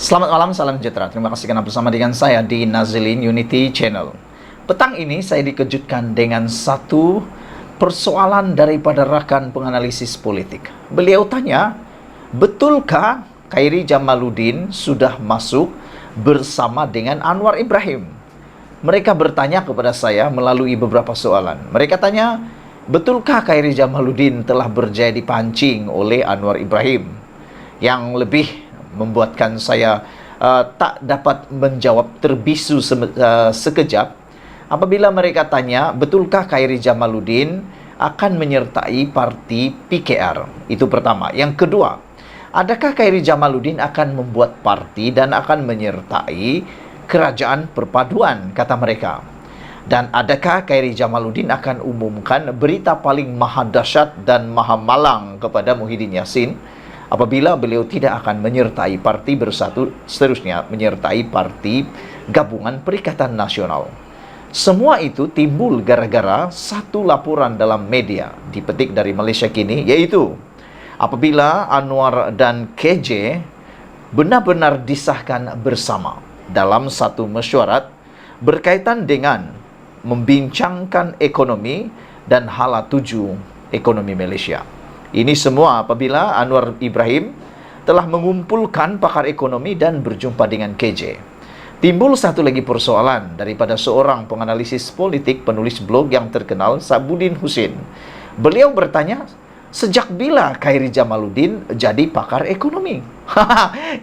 Selamat malam, salam sejahtera. Terima kasih karena bersama dengan saya di Nazilin Unity Channel. Petang ini saya dikejutkan dengan satu persoalan daripada rakan penganalisis politik. Beliau tanya, betulkah Khairi Jamaluddin sudah masuk bersama dengan Anwar Ibrahim? Mereka bertanya kepada saya melalui beberapa soalan. Mereka tanya, betulkah Khairi Jamaluddin telah berjaya dipancing oleh Anwar Ibrahim? Yang lebih membuatkan saya tak dapat menjawab, terbisu sekejap apabila mereka tanya, betulkah Khairi Jamaluddin akan menyertai parti PKR? Itu pertama. Yang kedua, adakah Khairi Jamaluddin akan membuat parti dan akan menyertai kerajaan perpaduan, kata mereka? Dan adakah Khairi Jamaluddin akan umumkan berita paling maha dahsyat dan maha malang kepada Muhyiddin Yassin apabila beliau tidak akan menyertai Parti Bersatu, seterusnya menyertai Parti Gabungan Perikatan Nasional? Semua itu timbul gara-gara satu laporan dalam media dipetik dari Malaysia Kini, yaitu apabila Anwar dan KJ benar-benar disahkan bersama dalam satu mesyuarat berkaitan dengan membincangkan ekonomi dan hala tuju ekonomi Malaysia. Ini semua apabila Anwar Ibrahim telah mengumpulkan pakar ekonomi dan berjumpa dengan KJ. Timbul satu lagi persoalan daripada seorang penganalisis politik, penulis blog yang terkenal, Sabudin Husin. Beliau bertanya, sejak bila Khairi Jamaluddin jadi pakar ekonomi?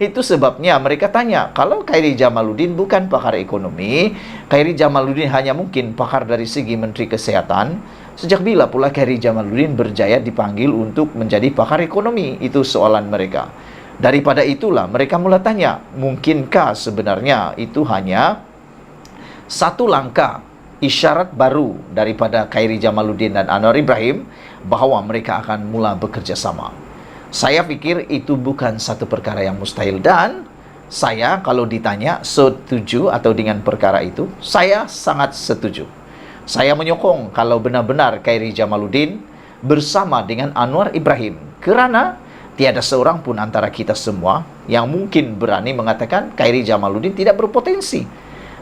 Itu sebabnya mereka tanya, kalau Khairi Jamaluddin bukan pakar ekonomi, Khairi Jamaluddin hanya mungkin pakar dari segi Menteri Kesehatan, sejak bila pula Khairi Jamaluddin berjaya dipanggil untuk menjadi pakar ekonomi? Itu soalan mereka. Daripada itulah mereka mula tanya, mungkinkah sebenarnya itu hanya satu langkah isyarat baru daripada Khairi Jamaluddin dan Anwar Ibrahim bahawa mereka akan mula bekerja sama? Saya fikir itu bukan satu perkara yang mustahil, dan saya kalau ditanya setuju atau dengan perkara itu, saya sangat setuju. Saya menyokong kalau benar-benar Khairi Jamaluddin bersama dengan Anwar Ibrahim, kerana tiada seorang pun antara kita semua yang mungkin berani mengatakan Khairi Jamaluddin tidak berpotensi.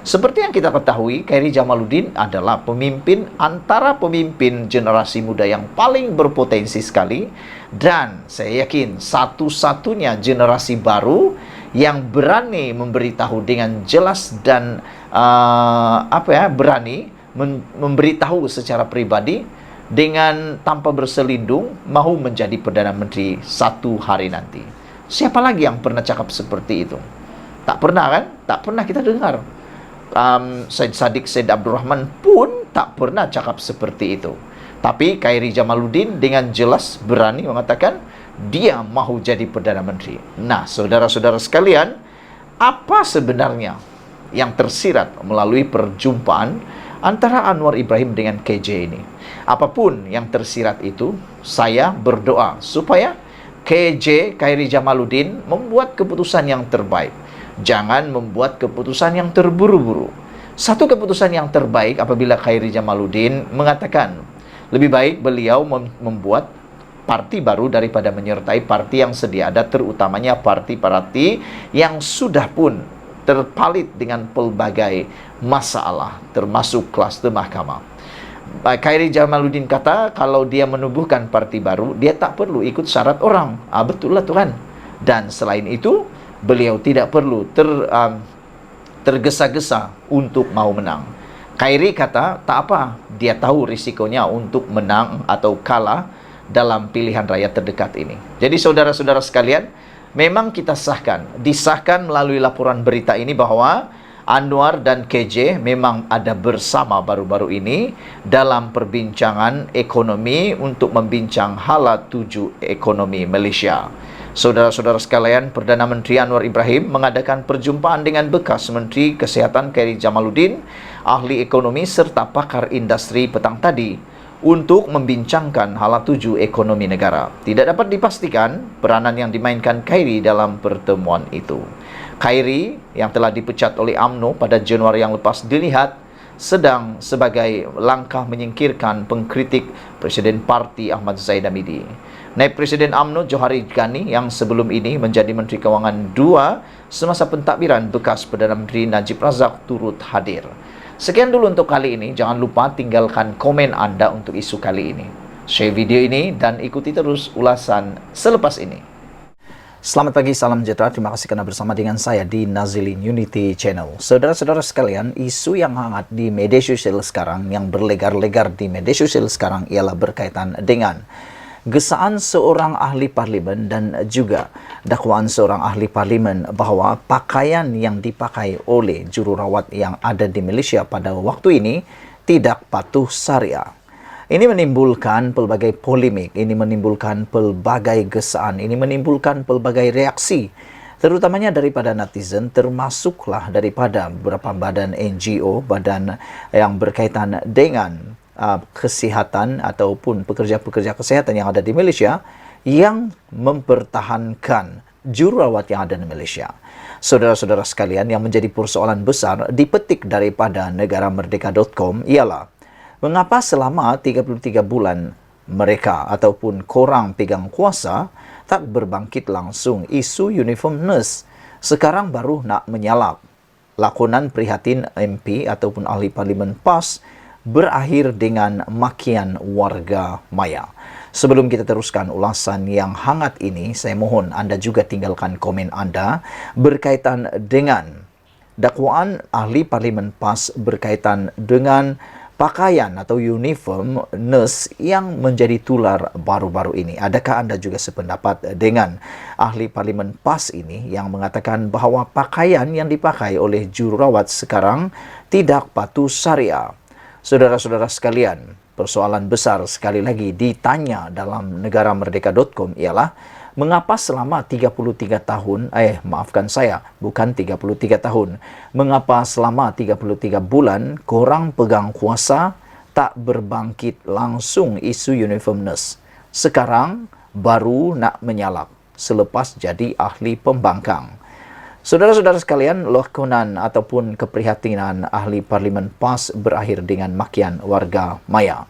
Seperti yang kita ketahui, Khairi Jamaluddin adalah pemimpin antara pemimpin generasi muda yang paling berpotensi sekali, dan saya yakin satu-satunya generasi baru yang berani memberitahu dengan jelas dan berani memberitahu secara pribadi dengan tanpa berselindung mahu menjadi Perdana Menteri satu hari nanti. Siapa lagi yang pernah cakap seperti itu? Tak pernah, kan? Tak pernah kita dengar. Syed Saddiq Syed Abdul Rahman pun tak pernah cakap seperti itu. Tapi Khairi Jamaluddin dengan jelas berani mengatakan dia mahu jadi Perdana Menteri. Nah, saudara-saudara sekalian, apa sebenarnya yang tersirat melalui perjumpaan antara Anwar Ibrahim dengan KJ ini? Apapun yang tersirat itu, saya berdoa supaya KJ, Khairi Jamaluddin, membuat keputusan yang terbaik. Jangan membuat keputusan yang terburu-buru. Satu keputusan yang terbaik apabila Khairi Jamaluddin mengatakan lebih baik beliau membuat parti baru daripada menyertai parti yang sedia ada, terutamanya parti-parti yang sudah pun terpalit dengan pelbagai masalah, termasuk kluster mahkamah. Khairi Jamaluddin kata kalau dia menubuhkan parti baru, dia tak perlu ikut syarat orang. Betul lah tuan. Dan selain itu, beliau tidak perlu tergesa-gesa untuk mau menang. Khairi kata tak apa, dia tahu risikonya untuk menang atau kalah dalam pilihan raya terdekat ini. Jadi saudara-saudara sekalian, memang kita disahkan melalui laporan berita ini bahawa Anwar dan KJ memang ada bersama baru-baru ini dalam perbincangan ekonomi untuk membincang hala tuju ekonomi Malaysia. Saudara-saudara sekalian, Perdana Menteri Anwar Ibrahim mengadakan perjumpaan dengan bekas Menteri Kesihatan Khairi Jamaluddin, ahli ekonomi serta pakar industri petang tadi untuk membincangkan hala tuju ekonomi negara. Tidak dapat dipastikan peranan yang dimainkan Khairi dalam pertemuan itu. Khairi yang telah dipecat oleh UMNO pada Januari yang lepas dilihat sedang sebagai langkah menyingkirkan pengkritik Presiden Parti Ahmad Zaid Hamidi. Naib Presiden UMNO Johari Ghani yang sebelum ini menjadi Menteri Kewangan II semasa pentadbiran bekas Perdana Menteri Najib Razak turut hadir. Sekian dulu untuk kali ini. Jangan lupa tinggalkan komen anda untuk isu kali ini. Share video ini dan ikuti terus ulasan selepas ini. Selamat pagi, salam sejahtera. Terima kasih karena bersama dengan saya di Nazilin Unity Channel. Saudara-saudara sekalian, isu yang hangat di media sosial sekarang, yang berlegar-legar di media sosial sekarang ialah berkaitan dengan gesaan seorang ahli parlimen dan juga dakwaan seorang ahli parlimen bahawa pakaian yang dipakai oleh jururawat yang ada di Malaysia pada waktu ini tidak patuh syariah. Ini menimbulkan pelbagai polemik, ini menimbulkan pelbagai gesaan, ini menimbulkan pelbagai reaksi, terutamanya daripada netizen, termasuklah daripada beberapa badan NGO, badan yang berkaitan dengan kesihatan ataupun pekerja-pekerja kesihatan yang ada di Malaysia yang mempertahankan jururawat yang ada di Malaysia. Saudara-saudara sekalian, yang menjadi persoalan besar dipetik daripada negaramerdeka.com ialah mengapa selama 33 bulan mereka ataupun korang pegang kuasa tak berbangkit langsung isu uniform nurse, sekarang baru nak menyalap. Lakonan prihatin MP ataupun ahli parlimen PAS berakhir dengan makian warga maya. Sebelum kita teruskan ulasan yang hangat ini, saya mohon anda juga tinggalkan komen anda berkaitan dengan dakwaan ahli parlimen PAS berkaitan dengan pakaian atau uniform nurse yang menjadi tular baru-baru ini. Adakah anda juga sependapat dengan ahli parlimen PAS ini yang mengatakan bahawa pakaian yang dipakai oleh jururawat sekarang tidak patuh syariah? Saudara-saudara sekalian, persoalan besar sekali lagi ditanya dalam negaramerdeka.com ialah mengapa selama 33 tahun, bukan 33 tahun. Mengapa selama 33 bulan korang pegang kuasa tak berbangkit langsung isu uniform nurse? Sekarang baru nak menyalap selepas jadi ahli pembangkang. Saudara-saudara sekalian, lakonan ataupun keprihatinan ahli parlimen PAS berakhir dengan makian warga maya.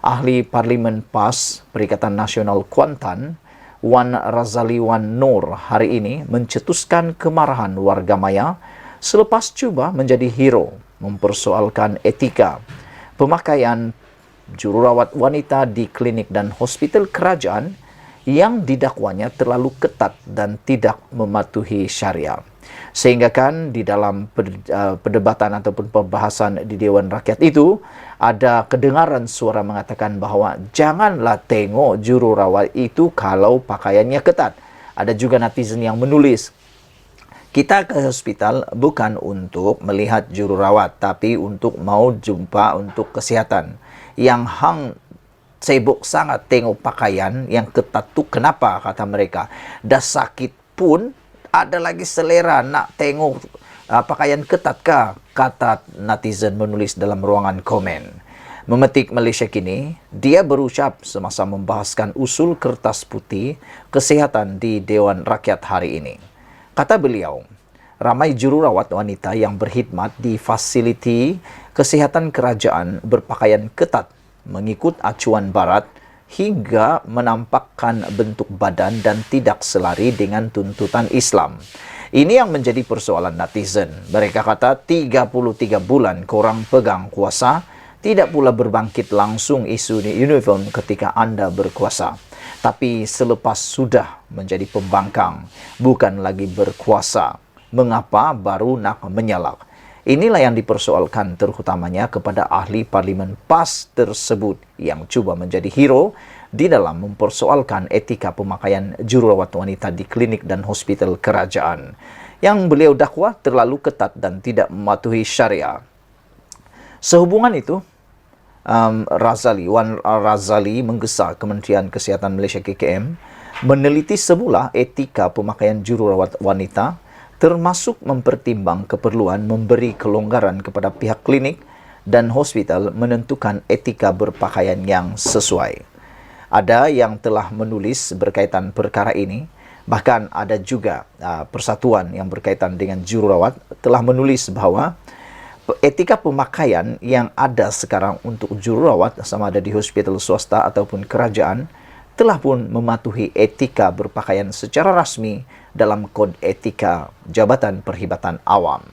Ahli parlimen PAS Perikatan Nasional Kuantan Wan Razali Wan Nur hari ini mencetuskan kemarahan warga maya selepas cuba menjadi hero mempersoalkan etika pemakaian jururawat wanita di klinik dan hospital kerajaan yang didakwanya terlalu ketat dan tidak mematuhi syariah. Sehingga kan di dalam perdebatan ataupun pembahasan di Dewan Rakyat itu ada kedengaran suara mengatakan bahawa janganlah tengok jururawat itu kalau pakaiannya ketat. Ada juga netizen yang menulis, kita ke hospital bukan untuk melihat jururawat tapi untuk mau jumpa untuk kesihatan. Yang hang sibuk sangat tengok pakaian yang ketat tu kenapa, kata mereka. Dah sakit pun ada lagi selera nak tengok pakaian ketat kah, kata netizen menulis dalam ruangan komen. Memetik Malaysia Kini, dia berucap semasa membahaskan usul kertas putih kesihatan di Dewan Rakyat hari ini. Kata beliau, ramai jururawat wanita yang berkhidmat di fasiliti kesihatan kerajaan berpakaian ketat mengikut acuan barat hingga menampakkan bentuk badan dan tidak selari dengan tuntutan Islam. Ini yang menjadi persoalan netizen. Mereka kata 33 bulan korang pegang kuasa, tidak pula berbangkit langsung isu uniform ketika anda berkuasa. Tapi selepas sudah menjadi pembangkang, bukan lagi berkuasa, mengapa baru nak menyalak? Inilah yang dipersoalkan terutamanya kepada ahli parlimen PAS tersebut yang cuba menjadi hero di dalam mempersoalkan etika pemakaian jururawat wanita di klinik dan hospital kerajaan yang beliau dakwa terlalu ketat dan tidak mematuhi syariah. Sehubungan itu, Wan Razali menggesa Kementerian Kesihatan Malaysia KKM meneliti semula etika pemakaian jururawat wanita termasuk mempertimbang keperluan memberi kelonggaran kepada pihak klinik dan hospital menentukan etika berpakaian yang sesuai. Ada yang telah menulis berkaitan perkara ini, bahkan ada juga persatuan yang berkaitan dengan jururawat telah menulis bahawa etika pemakaian yang ada sekarang untuk jururawat sama ada di hospital swasta ataupun kerajaan telah pun mematuhi etika berpakaian secara rasmi dalam kod etika Jabatan Perkhidmatan Awam.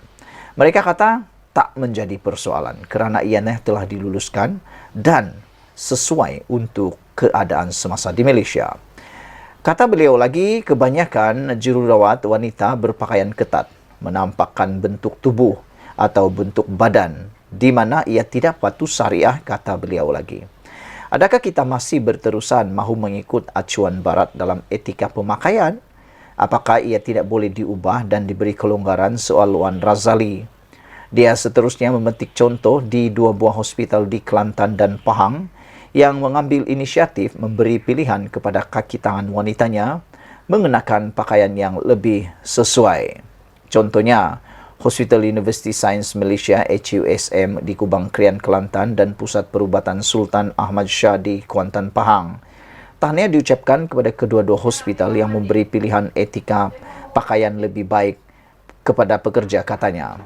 Mereka kata tak menjadi persoalan kerana ianya telah diluluskan dan sesuai untuk keadaan semasa di Malaysia. Kata beliau lagi, kebanyakan jururawat wanita berpakaian ketat, menampakkan bentuk tubuh atau bentuk badan di mana ia tidak patuh syariah, kata beliau lagi. Adakah kita masih berterusan mahu mengikut acuan barat dalam etika pemakaian? Apakah ia tidak boleh diubah dan diberi kelonggaran, soal Wan Razali. Dia seterusnya memetik contoh di 2 buah hospital di Kelantan dan Pahang yang mengambil inisiatif memberi pilihan kepada kaki tangan wanitanya mengenakan pakaian yang lebih sesuai. Contohnya, Hospital University Sains Malaysia HUSM di Kubang Krian, Kelantan dan Pusat Perubatan Sultan Ahmad Shah di Kuantan, Pahang. Tahniah diucapkan kepada kedua-dua hospital yang memberi pilihan etika pakaian lebih baik kepada pekerja, katanya.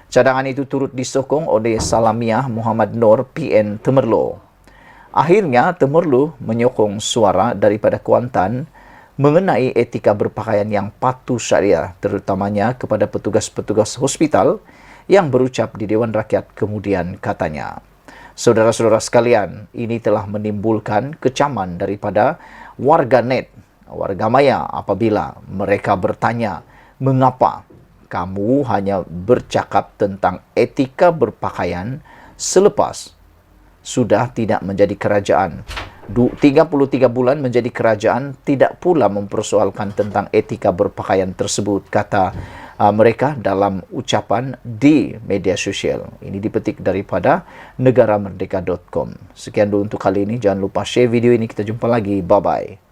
Cadangan itu turut disokong oleh Salamiah Muhammad Nur PN Temerloh. Akhirnya, Temerloh menyokong suara daripada Kuantan mengenai etika berpakaian yang patuh syariah, terutamanya kepada petugas-petugas hospital yang berucap di Dewan Rakyat kemudian, katanya. Saudara-saudara sekalian, ini telah menimbulkan kecaman daripada warga net, warga maya apabila mereka bertanya, mengapa kamu hanya bercakap tentang etika berpakaian selepas sudah tidak menjadi kerajaan. 33 bulan menjadi kerajaan, tidak pula mempersoalkan tentang etika berpakaian tersebut, kata mereka dalam ucapan di media sosial. Ini dipetik daripada negaramerdeka.com. Sekian dulu untuk kali ini. Jangan lupa share video ini. Kita jumpa lagi. Bye-bye.